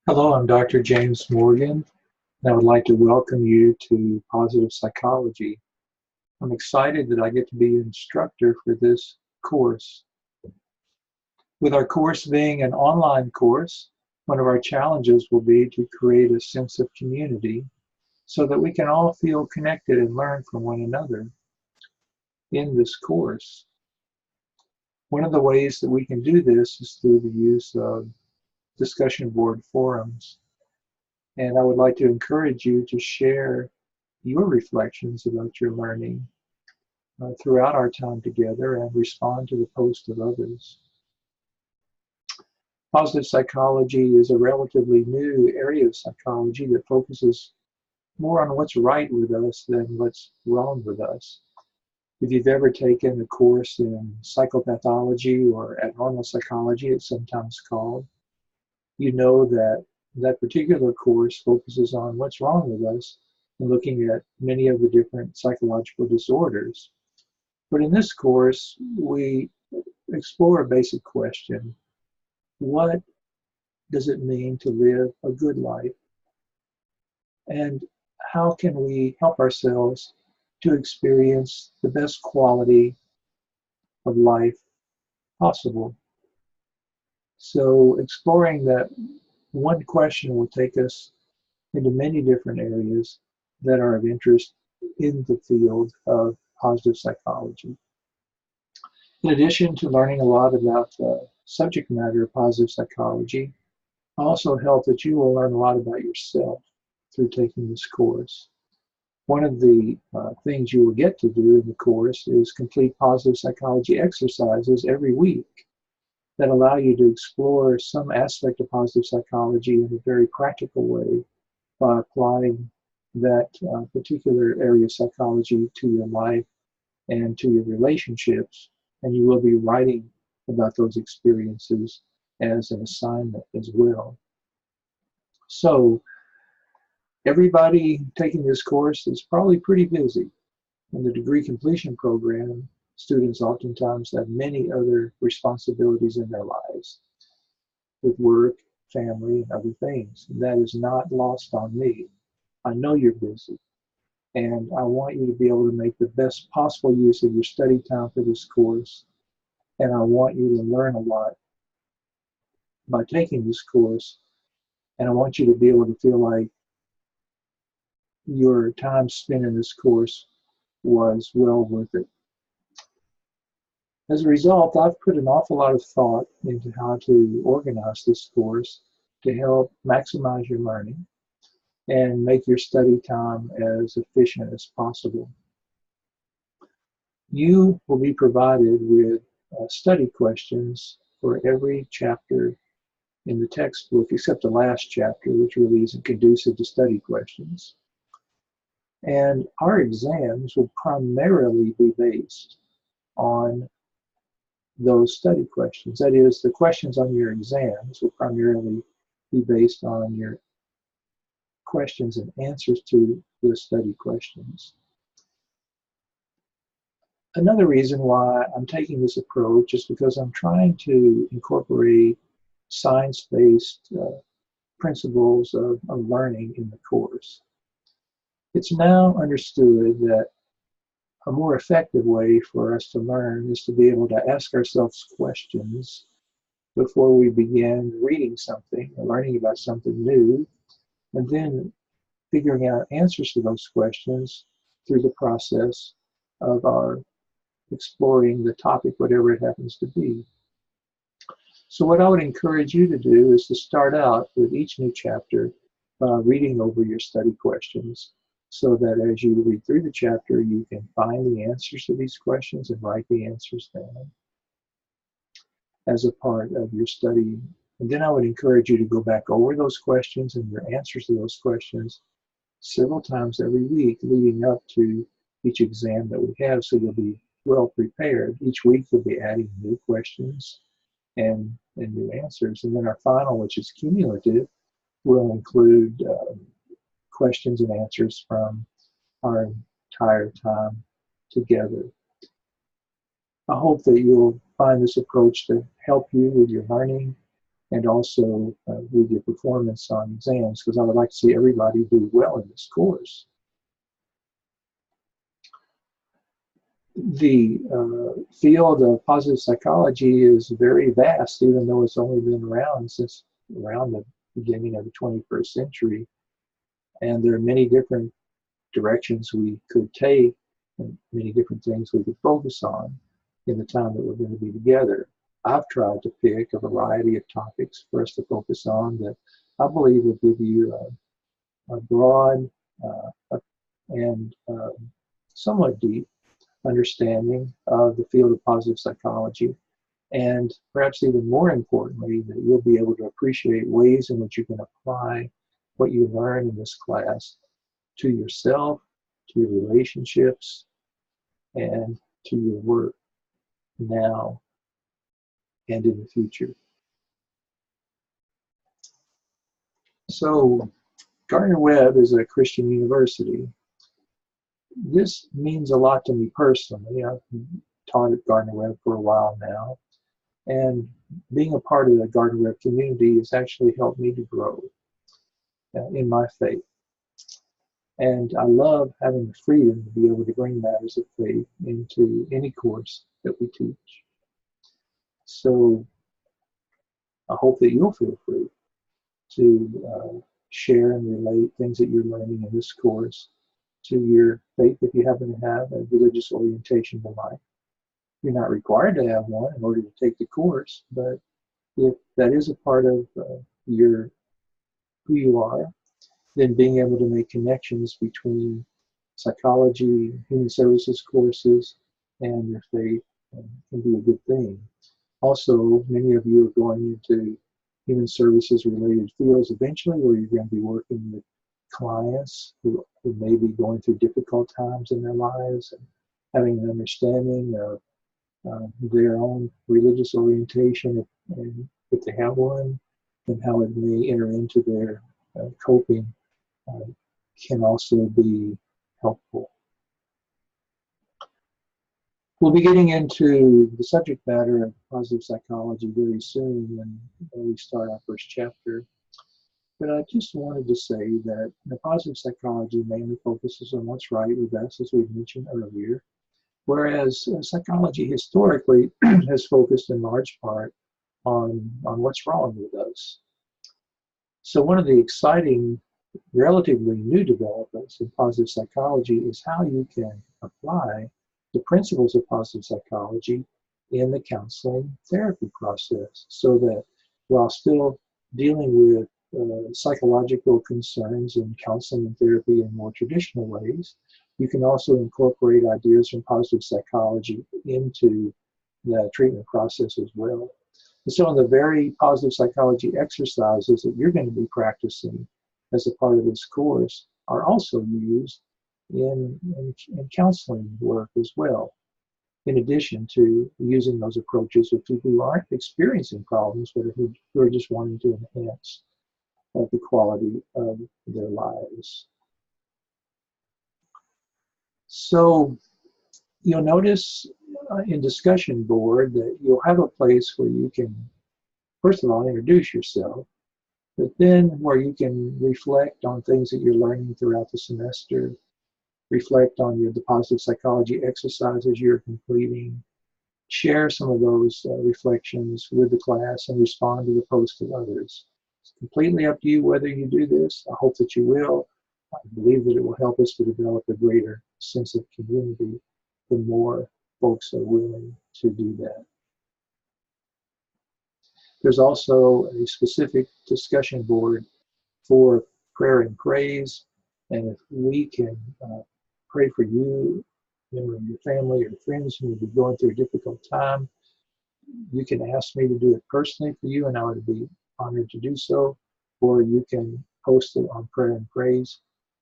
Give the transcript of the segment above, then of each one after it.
Hello, I'm Dr. James Morgan, and I would like to welcome you to Positive Psychology. I'm excited that I get to be an instructor for this course. With our course being an online course, one of our challenges will be to create a sense of community so that we can all feel connected and learn from one another in this course. One of the ways that we can do this is through the use of discussion board forums. And I would like to encourage you to share your reflections about your learning throughout our time together and respond to the posts of others. Positive psychology is a relatively new area of psychology that focuses more on what's right with us than what's wrong with us. If you've ever taken a course in psychopathology or abnormal psychology, it's sometimes called, you know that that particular course focuses on what's wrong with us and looking at many of the different psychological disorders. But in this course, we explore a basic question. What does it mean to live a good life? And how can we help ourselves to experience the best quality of life possible? So exploring that one question will take us into many different areas that are of interest in the field of positive psychology. In addition to learning a lot about the subject matter of positive psychology, I also hope that you will learn a lot about yourself through taking this course. One of the things you will get to do in the course is complete positive psychology exercises every week that allow you to explore some aspect of positive psychology in a very practical way by applying that particular area of psychology to your life and to your relationships. And you will be writing about those experiences as an assignment as well. So everybody taking this course is probably pretty busy. In the degree completion program, students oftentimes have many other responsibilities in their lives with work, family, and other things. And that is not lost on me. I know you're busy, and I want you to be able to make the best possible use of your study time for this course. And I want you to learn a lot by taking this course, and I want you to be able to feel like your time spent in this course was well worth it. As a result, I've put an awful lot of thought into how to organize this course to help maximize your learning and make your study time as efficient as possible. You will be provided with study questions for every chapter in the textbook, except the last chapter, which really isn't conducive to study questions. And our exams will primarily be based on those study questions. That is, the questions on your exams will primarily be based on your questions and answers to the study questions. Another reason why I'm taking this approach is because I'm trying to incorporate science-based principles of learning in the course. It's now understood that a more effective way for us to learn is to be able to ask ourselves questions before we begin reading something or learning about something new, and then figuring out answers to those questions through the process of our exploring the topic, whatever it happens to be. So what I would encourage you to do is to start out with each new chapter reading over your study questions, so that as you read through the chapter, you can find the answers to these questions and write the answers down as a part of your study. And then I would encourage you to go back over those questions and your answers to those questions several times every week leading up to each exam that we have, so you'll be well prepared. Each week we'll be adding new questions and new answers. And then our final, which is cumulative, will include questions and answers from our entire time together. I hope that you'll find this approach to help you with your learning and also with your performance on exams, because I would like to see everybody do well in this course. The field of positive psychology is very vast, even though it's only been around since around the beginning of the 21st century. And there are many different directions we could take and many different things we could focus on in the time that we're going to be together. I've tried to pick a variety of topics for us to focus on that I believe will give you a broad and somewhat deep understanding of the field of positive psychology, and perhaps even more importantly, that you'll be able to appreciate ways in which you can apply what you learn in this class to yourself, to your relationships, and to your work now and in the future. So Gardner-Webb is a Christian university. This means a lot to me personally. I've taught at Gardner-Webb for a while now, and being a part of the Gardner-Webb community has actually helped me to grow in my faith. And I love having the freedom to be able to bring matters of faith into any course that we teach. So I hope that you'll feel free to share and relate things that you're learning in this course to your faith if you happen to have a religious orientation in life. You're not required to have one in order to take the course, but if that is a part of who you are, then being able to make connections between psychology, human services courses, and your faith can be a good thing. Also, many of you are going into human services related fields eventually, where you're going to be working with clients who may be going through difficult times in their lives and having an understanding of their own religious orientation, and if they have one, and how it may enter into their coping can also be helpful. We'll be getting into the subject matter of positive psychology very soon when we start our first chapter. But I just wanted to say that positive psychology mainly focuses on what's right with us, as we mentioned earlier, whereas psychology historically has focused in large part on what's wrong with us. So one of the exciting, relatively new developments in positive psychology is how you can apply the principles of positive psychology in the counseling therapy process, so that while still dealing with psychological concerns in counseling and therapy in more traditional ways, you can also incorporate ideas from positive psychology into the treatment process as well. And so the very positive psychology exercises that you're going to be practicing as a part of this course are also used in counseling work as well, in addition to using those approaches with people who aren't experiencing problems, but who are just wanting to enhance the quality of their lives. So you'll notice in discussion board that you'll have a place where you can, first of all, introduce yourself, but then where you can reflect on things that you're learning throughout the semester, reflect on the positive psychology exercises you're completing, share some of those reflections with the class, and respond to the posts of others. It's completely up to you whether you do this. I hope that you will. I believe that it will help us to develop a greater sense of community the more folks are willing to do that. There's also a specific discussion board for prayer and praise, and if we can pray for you, or your family or friends who may be going through a difficult time, you can ask me to do it personally for you, and I would be honored to do so, or you can post it on prayer and praise,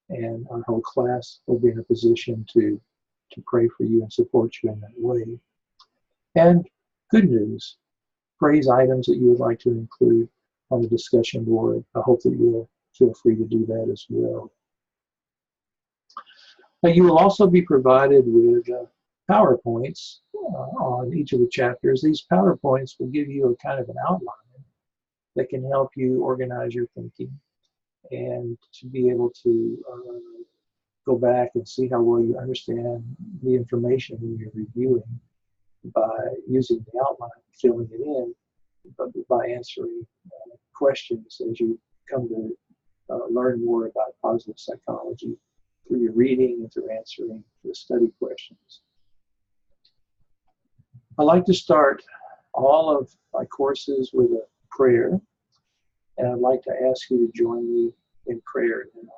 and our whole class will be in a position to pray for you and support you in that way. And good news, praise items that you would like to include on the discussion board, I hope that you'll feel free to do that as well. Now, you will also be provided with PowerPoints on each of the chapters. These PowerPoints will give you a kind of an outline that can help you organize your thinking and to be able to go back and see how well you understand the information you're reviewing by using the outline, filling it in, but by answering questions as you come to learn more about positive psychology through your reading and through answering the study questions. I like to start all of my courses with a prayer, and I'd like to ask you to join me in prayer now.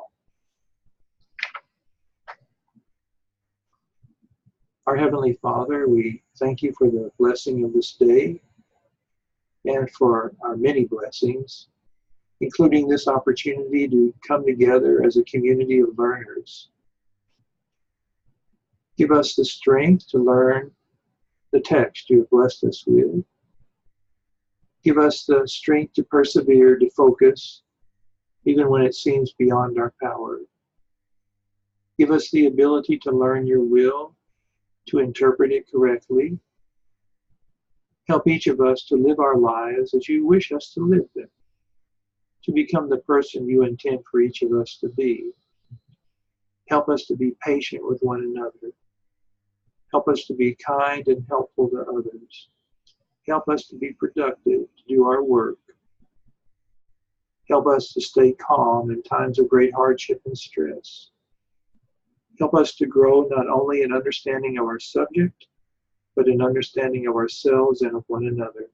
Our Heavenly Father, we thank you for the blessing of this day and for our many blessings, including this opportunity to come together as a community of learners. Give us the strength to learn the text you have blessed us with. Give us the strength to persevere, to focus, even when it seems beyond our power. Give us the ability to learn your will, to interpret it correctly. Help each of us to live our lives as you wish us to live them, to become the person you intend for each of us to be. Help us to be patient with one another. Help us to be kind and helpful to others. Help us to be productive, to do our work. Help us to stay calm in times of great hardship and stress. Help us to grow not only in understanding of our subject, but in understanding of ourselves and of one another.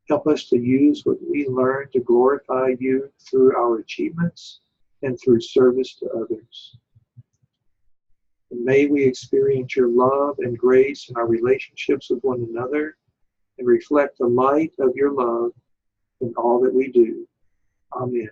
Help us to use what we learn to glorify you through our achievements and through service to others. And may we experience your love and grace in our relationships with one another and reflect the light of your love in all that we do. Amen.